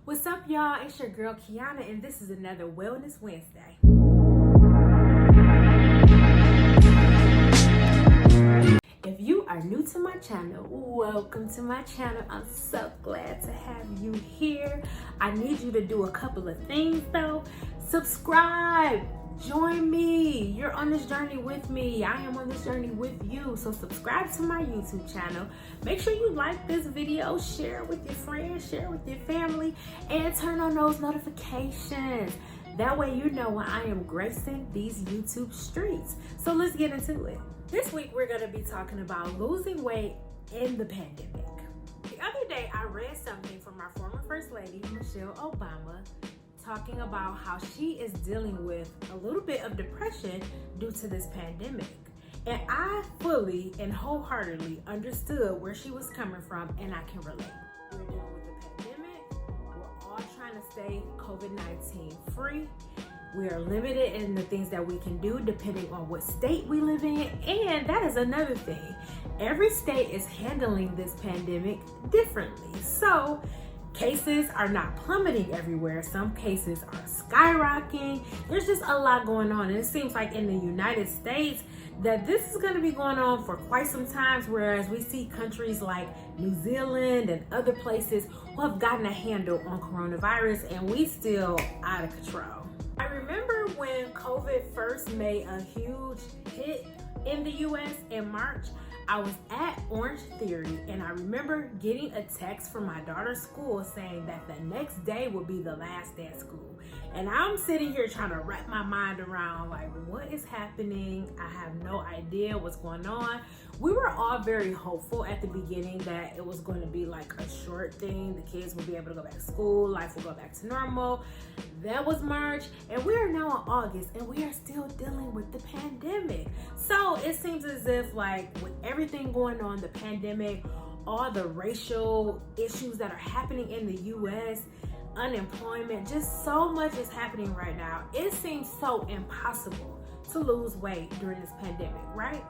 What's up, y'all? It's your girl Kiana, and this is another Wellness Wednesday. If you are new to my channel, welcome to my channel. I'm so glad to have you here. I need you to do a couple of things though. Subscribe. Join me. You're on this journey with me. I am on this journey with you. So subscribe to my YouTube channel. Make sure you like this video, share it with your friends, share it with your family, and turn on those notifications. That way you know when I am gracing these YouTube streets. So let's get into it. This week we're going to be talking about losing weight in the pandemic. The other day I read something from our former First Lady, Michelle Obama, talking about how she is dealing with a little bit of depression due to this pandemic. And I fully and wholeheartedly understood where she was coming from, and I can relate. We're dealing with the pandemic. We're all trying to stay COVID-19 free. We are limited in the things that we can do depending on what state we live in. And that is another thing. Every state is handling this pandemic differently. So cases are not plummeting everywhere. Some cases are skyrocketing. There's just a lot going on. And it seems like in the United States that this is going to be going on for quite some time, whereas we see countries like New Zealand and other places who have gotten a handle on coronavirus, and we still out of control. I remember when COVID first made a huge hit in the US in March. I was at Orange Theory, and I remember getting a text from my daughter's school saying that the next day would be the last day of school. And I'm sitting here trying to wrap my mind around, like, what is happening? I have no idea what's going on. We were all very hopeful at the beginning that it was going to be like a short thing. The kids will be able to go back to school. Life will go back to normal. That was March, and we are now in August, and we are still dealing with the pandemic. So it seems as if, like, with everything going on, the pandemic, all the racial issues that are happening in the US, unemployment, just so much is happening right now. It seems so impossible to lose weight during this pandemic, right?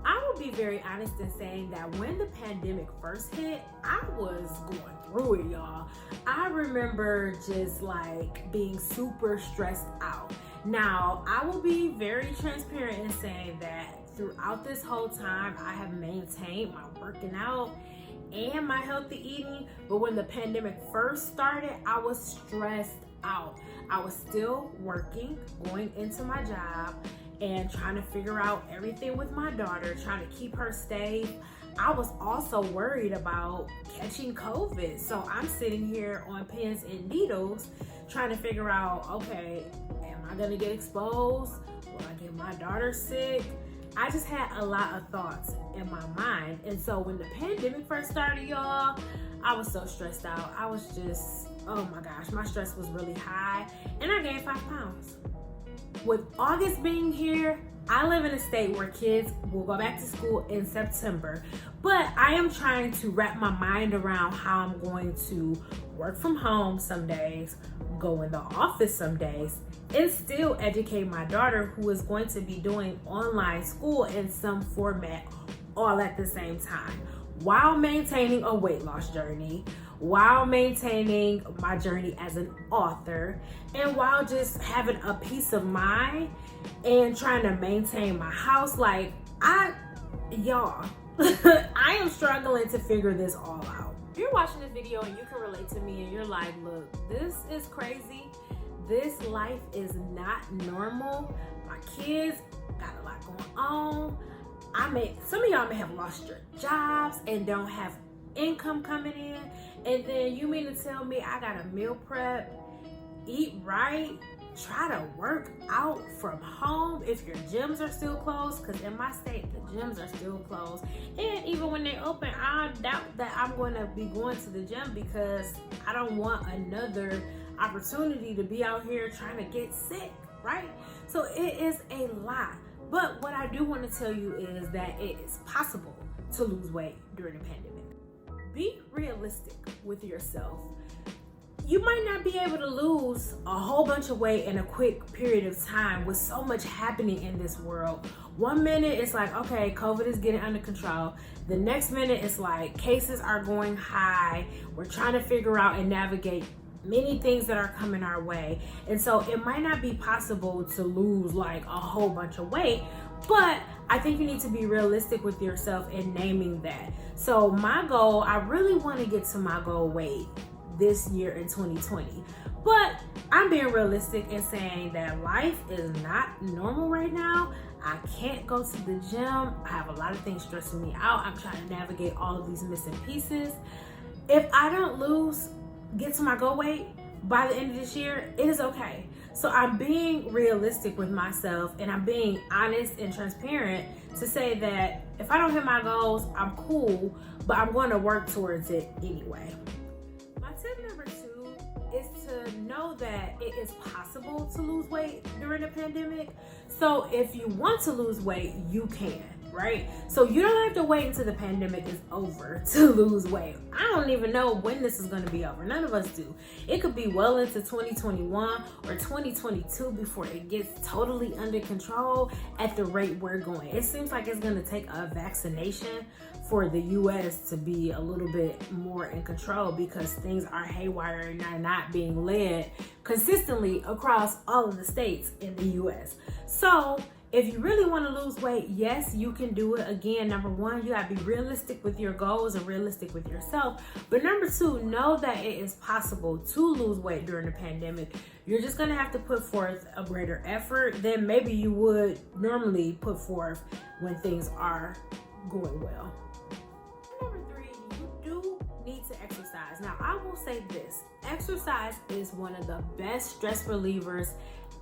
I will be very honest in saying that when the pandemic first hit, I was going through it, y'all. I remember just like being super stressed out. Now, I will be very transparent in saying that throughout this whole time, I have maintained my working out and my healthy eating. But when the pandemic first started, I was stressed out. I was still working, going into my job, and trying to figure out everything with my daughter, trying to keep her safe. I was also worried about catching COVID. So I'm sitting here on pins and needles trying to figure out, okay, am I gonna get exposed? Will I get my daughter sick? I just had a lot of thoughts in my mind. And so when the pandemic first started, y'all, I was so stressed out. I was just, oh my gosh, my stress was really high, and I gained 5 pounds. With August being here, I live in a state where kids will go back to school in September, but I am trying to wrap my mind around how I'm going to work from home some days, go in the office some days, and still educate my daughter, who is going to be doing online school in some format all at the same time, while maintaining a weight loss journey, while maintaining my journey as an author, and while just having a peace of mind and trying to maintain my house. Like, y'all, I am struggling to figure this all out. If you're watching this video and you can relate to me and you're like, look, this is crazy. This life is not normal. My kids got a lot going on. Some of y'all may have lost your jobs and don't have income coming in, and then you mean to tell me I gotta meal prep, eat right, try to work out from home if your gyms are still closed? Because in my state, the gyms are still closed, and even when they open, I doubt that I'm going to be going to the gym because I don't want another opportunity to be out here trying to get sick, right? So it is a lot. But what I do want to tell you is that it is possible to lose weight during the pandemic. Be realistic with yourself. you might not be able to lose a whole bunch of weight in a quick period of time with so much happening in this world. 1 minute it's like, okay, COVID is getting under control. The next minute it's like cases are going high. We're trying to figure out and navigate many things that are coming our way. And so it might not be possible to lose like a whole bunch of weight, but I think you need to be realistic with yourself in naming that. So my goal, I really want to get to my goal weight this year in 2020. But I'm being realistic in saying that life is not normal right now. I can't go to the gym. I have a lot of things stressing me out. I'm trying to navigate all of these missing pieces. If I don't get to my goal weight by the end of this year, it is okay. So I'm being realistic with myself, and I'm being honest and transparent to say that if I don't hit my goals, I'm cool, but I'm going to work towards it anyway. My tip number 2 is to know that it is possible to lose weight during the pandemic. So if you want to lose weight, you can, right? So you don't have to wait until the pandemic is over to lose weight. I don't even know when this is going to be over. None of us do. It could be well into 2021 or 2022 before it gets totally under control at the rate we're going. It seems like it's going to take a vaccination for the US to be a little bit more in control, because things are haywire and are not being led consistently across all of the states in the US. So if you really want to lose weight, yes, you can do it. Again, number 1, you gotta be realistic with your goals and realistic with yourself. But number 2, know that it is possible to lose weight during the pandemic. You're just gonna have to put forth a greater effort than maybe you would normally put forth when things are going well. Number 3, you do need to exercise. Now, I will say this, exercise is one of the best stress relievers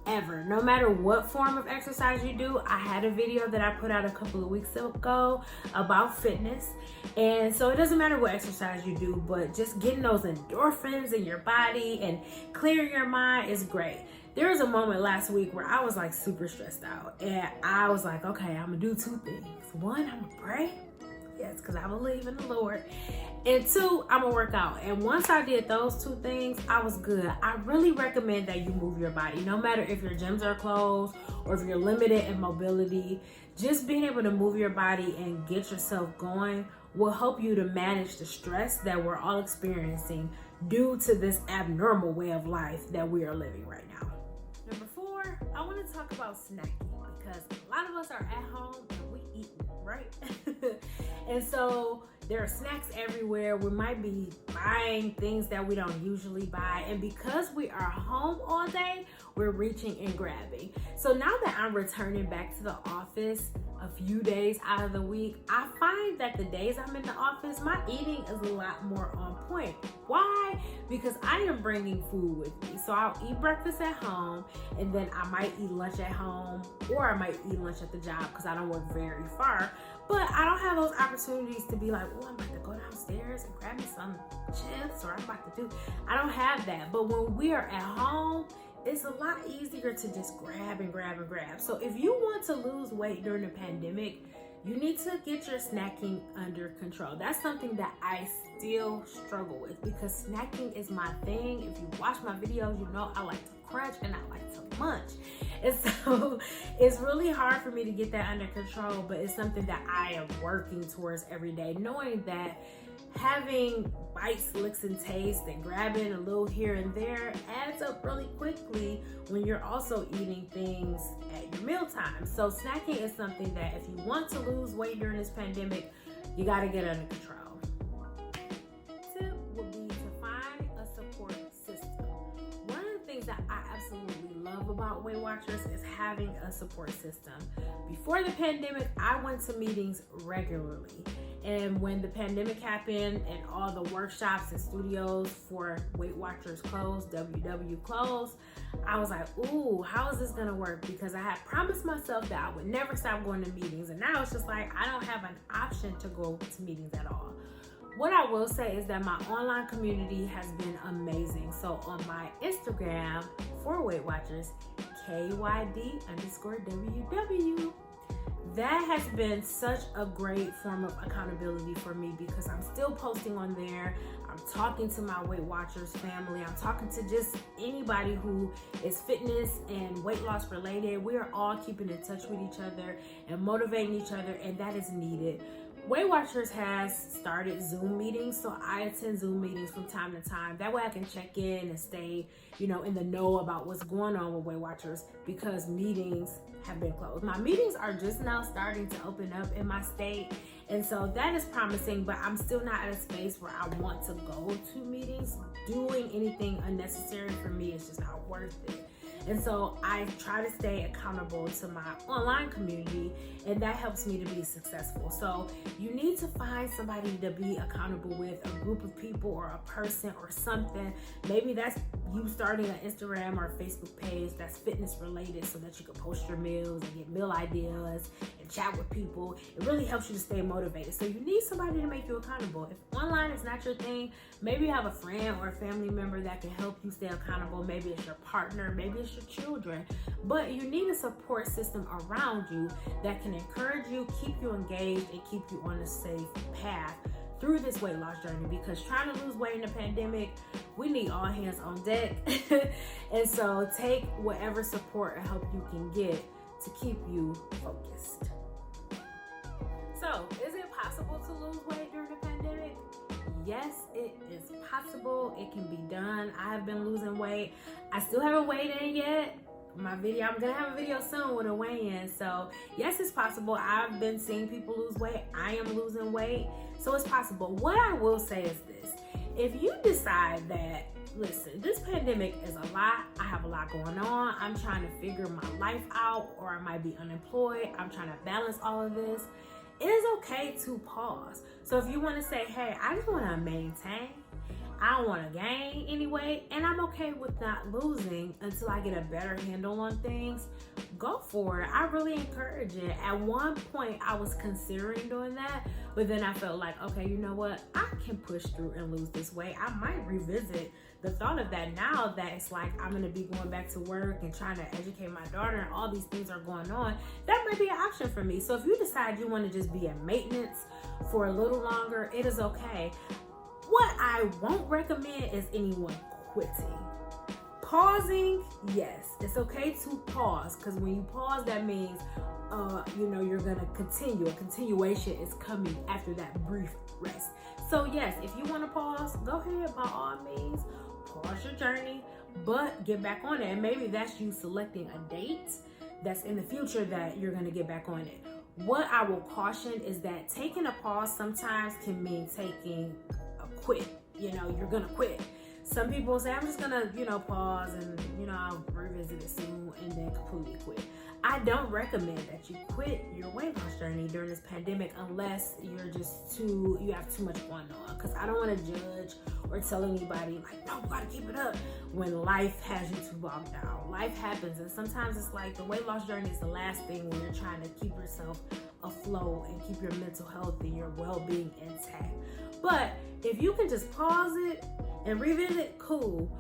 ever. No matter what form of exercise you do. I had a video that I put out a couple of weeks ago about fitness, and so it doesn't matter what exercise you do, but just getting those endorphins in your body and clearing your mind is great. There was a moment last week where I was like super stressed out, and I was like, okay, I'm gonna do 2 things. 1, I'm gonna pray, yes, because I believe in the Lord. And 2, I'm gonna work out. And once I did those 2 things, I was good. I really recommend that you move your body, no matter if your gyms are closed or if you're limited in mobility. Just being able to move your body and get yourself going will help you to manage the stress that we're all experiencing due to this abnormal way of life that we are living right now. Number 4, I want to talk about snacking, because a lot of us are at home and we eat, right? And so there are snacks everywhere. We might be buying things that we don't usually buy. And because we are home all day, we're reaching and grabbing. So now that I'm returning back to the office a few days out of the week, I find that the days I'm in the office, my eating is a lot more on point. Why? Because I am bringing food with me. So I'll eat breakfast at home, and then I might eat lunch at home, or I might eat lunch at the job because I don't work very far. But I don't have those opportunities to be like, oh, I'm about to go downstairs and grab me some chips, or I'm about to do. I don't have that. But when we are at home, it's a lot easier to just grab and grab and grab. So if you want to lose weight during the pandemic, you need to get your snacking under control. That's something that I still struggle with, because snacking is my thing. If you watch my videos, you know I like to crunch and I like to munch. And so it's really hard for me to get that under control, but it's something that I am working towards every day, knowing that having bites, licks, and taste and grabbing a little here and there adds up really quickly when you're also eating things at your mealtime. So snacking is something that if you want to lose weight during this pandemic, you got to get under control. Tip would be to find a support system. One of the things that I absolutely love about Weight Watchers is having a support system. Before the pandemic, I went to meetings regularly. And when the pandemic happened and all the workshops and studios for Weight Watchers closed, WW closed, I was like, ooh, how is this gonna work? Because I had promised myself that I would never stop going to meetings. And now it's just like, I don't have an option to go to meetings at all. What I will say is that my online community has been amazing. So on my Instagram for Weight Watchers, KYD_WW, that has been such a great form of accountability for me because I'm still posting on there. I'm talking to my Weight Watchers family. I'm talking to just anybody who is fitness and weight loss related. We are all keeping in touch with each other and motivating each other, and that is needed. Weight Watchers has started Zoom meetings, so I attend Zoom meetings from time to time. That way I can check in and stay, in the know about what's going on with Weight Watchers because meetings have been closed. My meetings are just now starting to open up in my state, and so that is promising, but I'm still not at a space where I want to go to meetings. Doing anything unnecessary for me is just not worth it. And so I try to stay accountable to my online community, and that helps me to be successful. So you need to find somebody to be accountable with, a group of people or a person or something. Maybe that's you starting an Instagram or a Facebook page that's fitness related so that you can post your meals and get meal ideas and chat with people. It really helps you to stay motivated. So you need somebody to make you accountable. If online is not your thing, maybe you have a friend or a family member that can help you stay accountable. Maybe it's your partner, maybe it's your children, but you need a support system around you that can encourage you, keep you engaged, and keep you on a safe path through this weight loss journey, because trying to lose weight in the pandemic, we need all hands on deck. And so take whatever support and help you can get to keep you focused. So, is it possible to lose weight during the pandemic? Yes, it is possible. It can be done. I have been losing weight. I still haven't weighed in yet. I'm gonna have a video soon with a weigh-in. So yes, it's possible. I've been seeing people lose weight. I am losing weight. So it's possible. What I will say is this. If you decide that, listen, this pandemic is a lot. I have a lot going on. I'm trying to figure my life out, or I might be unemployed. I'm trying to balance all of this. It is okay to pause. So if you want to say, hey, I just want to maintain, I don't want to gain any weight, and I'm okay with not losing until I get a better handle on things, go for it. I really encourage it. At one point, I was considering doing that, but then I felt like, okay, you know what? I can push through and lose this weight. I might revisit the thought of that now that it's like I'm going to be going back to work and trying to educate my daughter and all these things are going on. That might be an option for me. So if you decide you want to just be in maintenance for a little longer, it is okay. What I won't recommend is anyone quitting. Pausing, yes, it's okay to pause, because when you pause, that means you're gonna continue. A continuation is coming after that brief rest. So yes, if you want to pause, go ahead, by all means, pause your journey, but get back on it. And maybe that's you selecting a date that's in the future that you're gonna get back on it. What I will caution is that taking a pause sometimes can mean taking quit. You're gonna quit. Some people say, I'm just gonna, pause and, I'll revisit it soon and then completely quit. I don't recommend that you quit your weight loss journey during this pandemic unless you have too much going on. Because I don't want to judge or tell anybody like, no, you gotta keep it up when life has you too bogged down. Life happens, and sometimes it's like the weight loss journey is the last thing when you're trying to keep yourself afloat and keep your mental health and your well-being intact. But if you can just pause it and revisit, cool.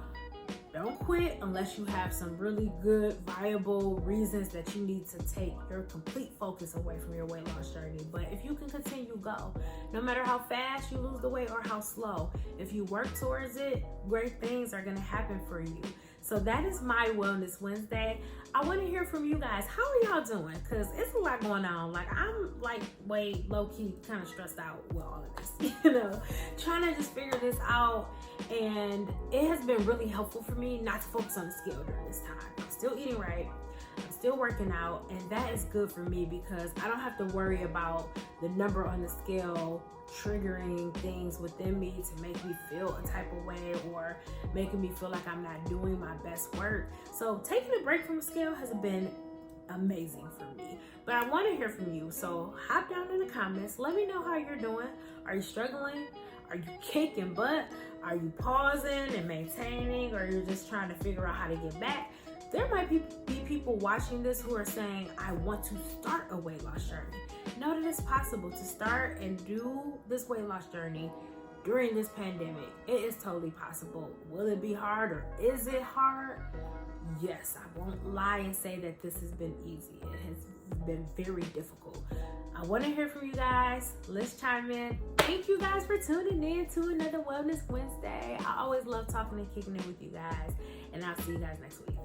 Don't quit unless you have some really good, viable reasons that you need to take your complete focus away from your weight loss journey. But if you can continue, go. No matter how fast you lose the weight or how slow, if you work towards it, great things are going to happen for you. So that is my Wellness Wednesday. I want to hear from you guys. How are y'all doing? Because it's a lot going on. Like, I'm way low-key kind of stressed out with all of this, trying to just figure this out. And it has been really helpful for me not to focus on the scale during this time. I'm still eating right. I'm still working out. And that is good for me because I don't have to worry about the number on the scale triggering things within me to make me feel a type of way or making me feel like I'm not doing my best work. So taking a break from the scale has been amazing for me. But I want to hear from you. So hop down in the comments. Let me know how you're doing. Are you struggling? Are you kicking butt? Are you pausing and maintaining, or you're just trying to figure out how to get back? There might be people watching this who are saying, I want to start a weight loss journey. Know that it's possible to start and do this weight loss journey during this pandemic. It is totally possible. Will it be hard, or is it hard? Yes, I won't lie and say that this has been easy. It has been very difficult. I want to hear from you guys. Let's chime in. Thank you guys for tuning in to another Wellness Wednesday. I always love talking and kicking it with you guys, and I'll see you guys next week.